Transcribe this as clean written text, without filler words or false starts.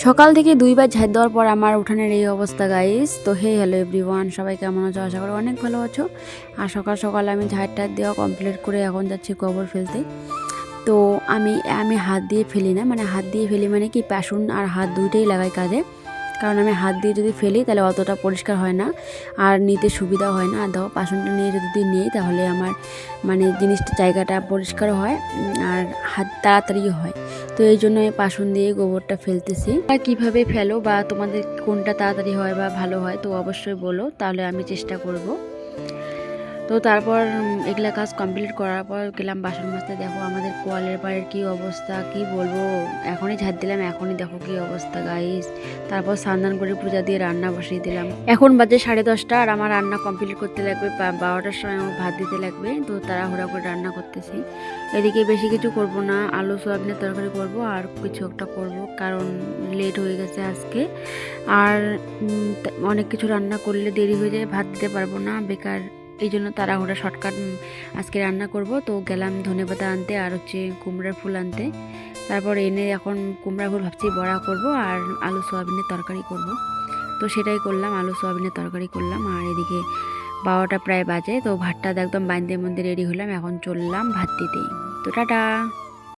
সকাল থেকে দুইবার ঝাঁট দেওয়ার পর আমার উঠানের এই অবস্থা গাইস। তো হে হ্যালো এভরিওয়ান, সবাই কেমন আছো? আশা করি অনেক ভালো আছো। আর সকাল সকাল আমি ঝাঁট টাট দেওয়া কমপ্লিট করে এখন যাচ্ছি গোবর ফেলতে। তো আমি আমি হাত দিয়ে ফেলি না, মানে হাত দিয়ে ফেলি মানে কি পাশুন আর হাত দুইটাই লাগাই কাজে। কারণ আমি হাত দিয়ে যদি ফেলি তাহলে অতটা পরিষ্কার হয় না আর নিতে সুবিধা হয় না। আর দেখো পাশুনটা নিয়ে যদি নিই তাহলে আমার মানে জিনিসটা জায়গাটা পরিষ্কার হয় আর হাত তাড়াতাড়ি হয়। তো এই জন্য আমি পাশুন দিয়ে গোবরটা ফেলতেছি। আর কীভাবে ফেলো বা তোমাদের কোনটা তাড়াতাড়ি হয় বা ভালো হয় তো অবশ্যই বলো, তাহলে আমি চেষ্টা করব। তো তারপর এগুলা কাজ কমপ্লিট করার পর গেলাম বাসন মাজতে। দেখো আমাদের কোয়ালের পাড়ের কী অবস্থা, কি বলবো। এখনই ঝাড় দিলাম, এখনই দেখো কি অবস্থা গাইস। তারপর স্নান করে পূজা দিয়ে রান্না বসিয়ে দিলাম। এখন বাজে 10:30 আর আমার রান্না কমপ্লিট করতে লাগবে 12টার সময় আমার ভাত দিতে লাগবে। তো তাড়াহুড়া করে রান্না করতেছি। এদিকে বেশি কিছু করব না, আলু সোয়াবিনের তরকারি করব আর কিছু একটা করব, কারণ লেট হয়ে গেছে আজকে। আর অনেক কিছু রান্না করলে দেরি হয়ে যায়, ভাত দিতে পারবো না, বেকার। এই জন্য তাড়াহুড়া শর্টকাট আজকে রান্না করব। তো গেলাম ধনেপাতা আনতে আর কুমড়ার ফুল আনতে। তারপর এনে এখন কুমড়ার ফুল ভাবছি বড়া করব আর আলু সোয়াবিনের তরকারি করব। তো সেটাই করলাম, আলু সোয়াবিনের তরকারি করলাম। আর এদিকে 12টা প্রায় বাজে। তো ভাতটা একদম বাইন্দে মধ্যে রেডি হলাম, এখন চললাম ভাত দিতেই। তো টাটা।